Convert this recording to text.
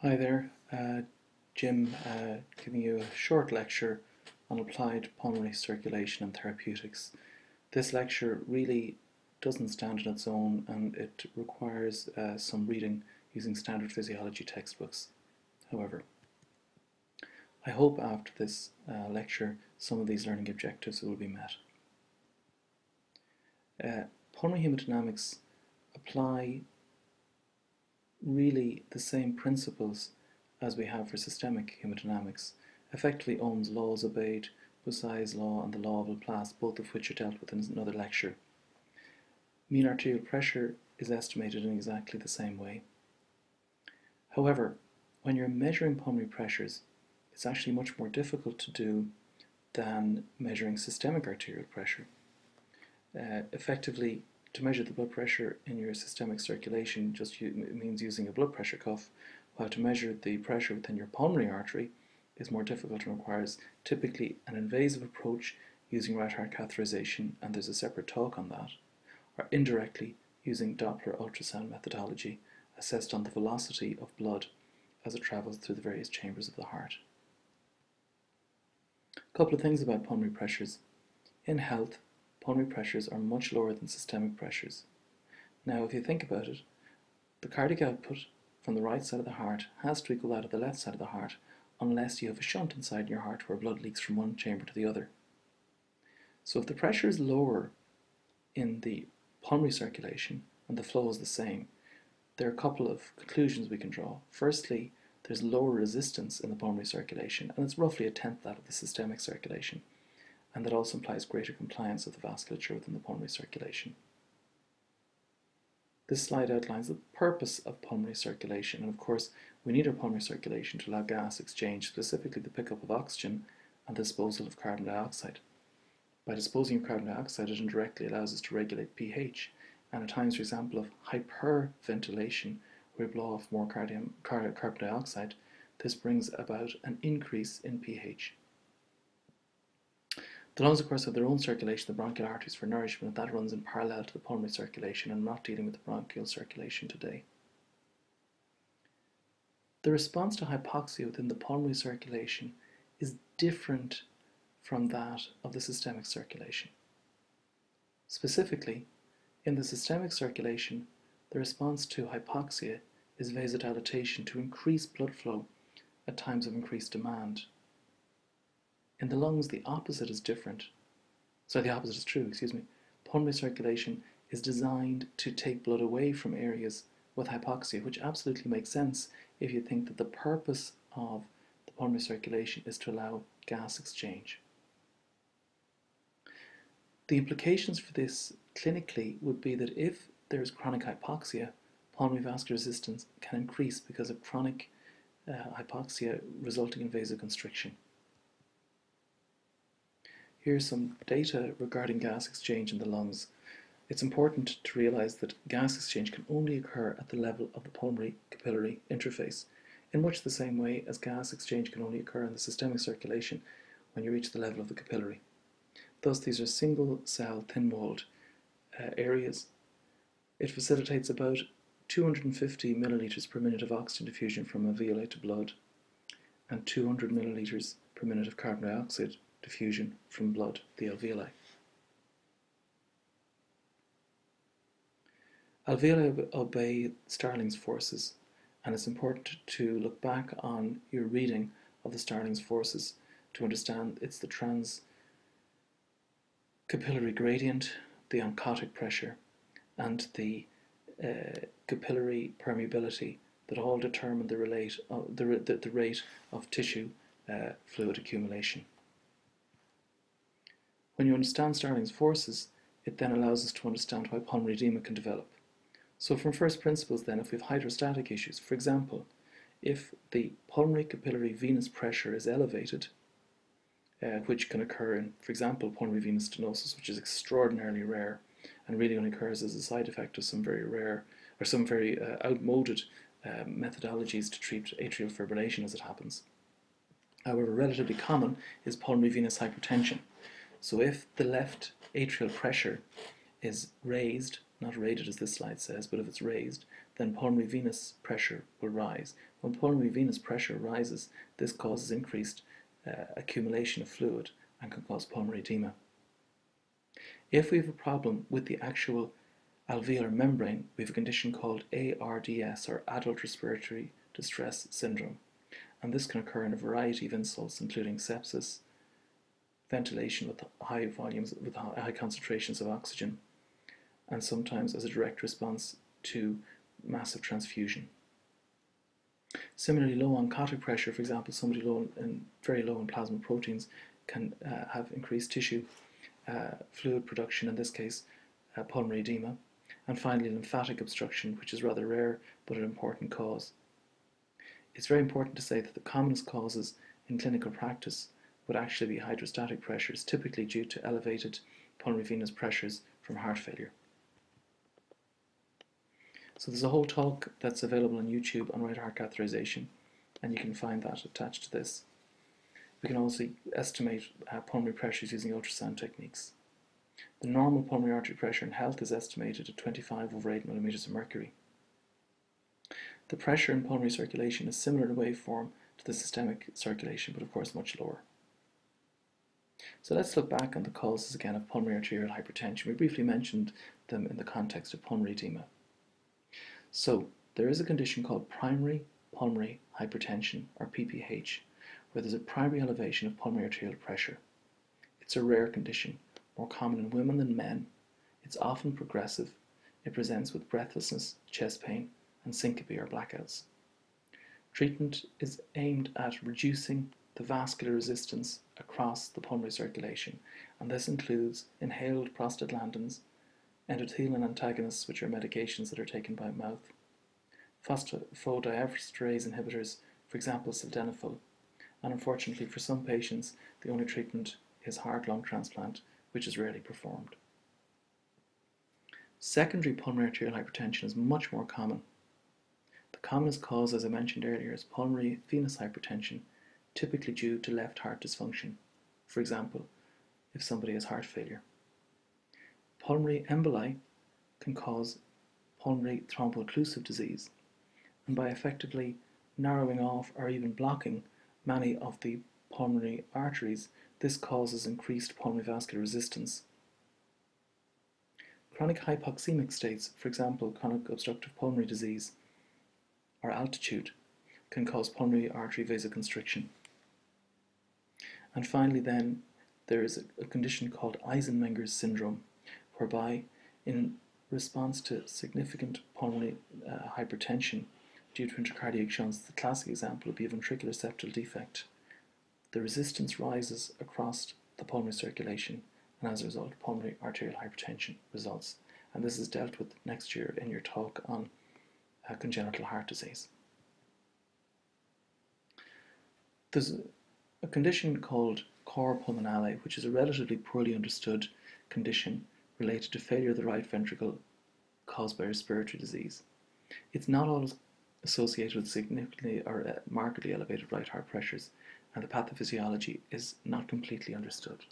Hi there, Jim giving you a short lecture on applied pulmonary circulation and therapeutics. This lecture really doesn't stand on its own and it requires some reading using standard physiology textbooks. However, I hope after this lecture some of these learning objectives will be met. Pulmonary hemodynamics apply really the same principles as we have for systemic hemodynamics. Effectively, Ohm's law is obeyed, Bussai's law and the law of Laplace, both of which are dealt with in another lecture. Mean arterial pressure is estimated in exactly the same way. However, when you're measuring pulmonary pressures, it's actually much more difficult to do than measuring systemic arterial pressure. Effectively, to measure the blood pressure in your systemic circulation just means using a blood pressure cuff, while to measure the pressure within your pulmonary artery is more difficult and requires typically an invasive approach using right heart catheterization, and there's a separate talk on that, or indirectly using Doppler ultrasound methodology assessed on the velocity of blood as it travels through the various chambers of the heart. A couple of things about pulmonary pressures. In health, pulmonary pressures are much lower than systemic pressures. Now, if you think about it, the cardiac output from the right side of the heart has to equal that of the left side of the heart unless you have a shunt inside your heart where blood leaks from one chamber to the other. So if the pressure is lower in the pulmonary circulation and the flow is the same, there are a couple of conclusions we can draw. Firstly, there's lower resistance in the pulmonary circulation, and it's roughly a tenth that of the systemic circulation. And that also implies greater compliance of the vasculature within the pulmonary circulation. This slide outlines the purpose of pulmonary circulation, and of course we need our pulmonary circulation to allow gas exchange, specifically the pickup of oxygen and the disposal of carbon dioxide. By disposing of carbon dioxide, it indirectly allows us to regulate pH, and at times, for example, of hyperventilation, where we blow off more carbon dioxide, this brings about an increase in pH. The lungs, of course, have their own circulation, the bronchial arteries for nourishment, and that runs in parallel to the pulmonary circulation. I'm not dealing with the bronchial circulation today. The response to hypoxia within the pulmonary circulation is different from that of the systemic circulation. Specifically, in the systemic circulation, the response to hypoxia is vasodilatation to increase blood flow at times of increased demand. In the lungs, the opposite is different. So the opposite is true, excuse me. Pulmonary circulation is designed to take blood away from areas with hypoxia, which absolutely makes sense if you think that the purpose of the pulmonary circulation is to allow gas exchange. The implications for this clinically would be that if there is chronic hypoxia, pulmonary vascular resistance can increase because of chronic hypoxia resulting in vasoconstriction. Here's some data regarding gas exchange in the lungs. It's important to realize that gas exchange can only occur at the level of the pulmonary capillary interface, in much the same way as gas exchange can only occur in the systemic circulation when you reach the level of the capillary. Thus, these are single cell thin-walled areas. It facilitates about 250 milliliters per minute of oxygen diffusion from alveoli to blood and 200 milliliters per minute of carbon dioxide diffusion from blood, the alveoli. Alveoli obey Starling's forces, and it's important to look back on your reading of the Starling's forces to understand it's the transcapillary gradient, the oncotic pressure, and the capillary permeability that all determine the rate of tissue fluid accumulation. When you understand Starling's forces, it then allows us to understand why pulmonary edema can develop. So from first principles then, if we have hydrostatic issues, for example, if the pulmonary capillary venous pressure is elevated, which can occur in, for example, pulmonary venous stenosis, which is extraordinarily rare and really only occurs as a side effect of some very rare or some very outmoded methodologies to treat atrial fibrillation as it happens. However, relatively common is pulmonary venous hypertension. So if the left atrial pressure is raised not rated as this slide says, but if it's raised, then pulmonary venous pressure will rise. When pulmonary venous pressure rises, this causes increased accumulation of fluid and can cause pulmonary edema. If we have a problem with the actual alveolar membrane, we have a condition called ARDS, or Adult Respiratory Distress Syndrome, and this can occur in a variety of insults, including sepsis, ventilation with high volumes, with high concentrations of oxygen, and sometimes as a direct response to massive transfusion. Similarly, low oncotic pressure, for example, somebody very low in plasma proteins, can have increased tissue fluid production, in this case pulmonary edema. And finally, lymphatic obstruction, which is rather rare but an important cause. It's very important to say that the commonest causes in clinical practice would actually be hydrostatic pressures, typically due to elevated pulmonary venous pressures from heart failure. So there's a whole talk that's available on YouTube on right heart catheterization, and you can find that attached to this. We can also estimate pulmonary pressures using ultrasound techniques. The normal pulmonary artery pressure in health is estimated at 25 over 8 millimeters of mercury. The pressure in pulmonary circulation is similar in waveform to the systemic circulation, but of course much lower. So let's look back on the causes again of pulmonary arterial hypertension. We briefly mentioned them in the context of pulmonary edema. So there is a condition called primary pulmonary hypertension, or PPH, where there's a primary elevation of pulmonary arterial pressure. It's a rare condition, more common in women than men. It's often progressive. It presents with breathlessness, chest pain, and syncope or blackouts. Treatment is aimed at reducing the vascular resistance across the pulmonary circulation, and this includes inhaled prostaglandins, endothelin antagonists, which are medications that are taken by mouth, phosphodiesterase inhibitors, for example sildenafil, and unfortunately for some patients the only treatment is heart-lung transplant, which is rarely performed. Secondary pulmonary arterial hypertension is much more common. The commonest cause, as I mentioned earlier, is pulmonary venous hypertension, typically due to left heart dysfunction, for example, if somebody has heart failure. Pulmonary emboli can cause pulmonary thromboocclusive disease, and by effectively narrowing off or even blocking many of the pulmonary arteries, this causes increased pulmonary vascular resistance. Chronic hypoxemic states, for example chronic obstructive pulmonary disease or altitude, can cause pulmonary artery vasoconstriction. And finally then, there is a condition called Eisenmenger's syndrome, whereby in response to significant pulmonary hypertension due to intracardiac shunts, the classic example would be a ventricular septal defect. The resistance rises across the pulmonary circulation, and as a result pulmonary arterial hypertension results. And this is dealt with next year in your talk on congenital heart disease. There's a condition called cor pulmonale, which is a relatively poorly understood condition related to failure of the right ventricle caused by respiratory disease. It's not always associated with significantly or markedly elevated right heart pressures, and the pathophysiology is not completely understood.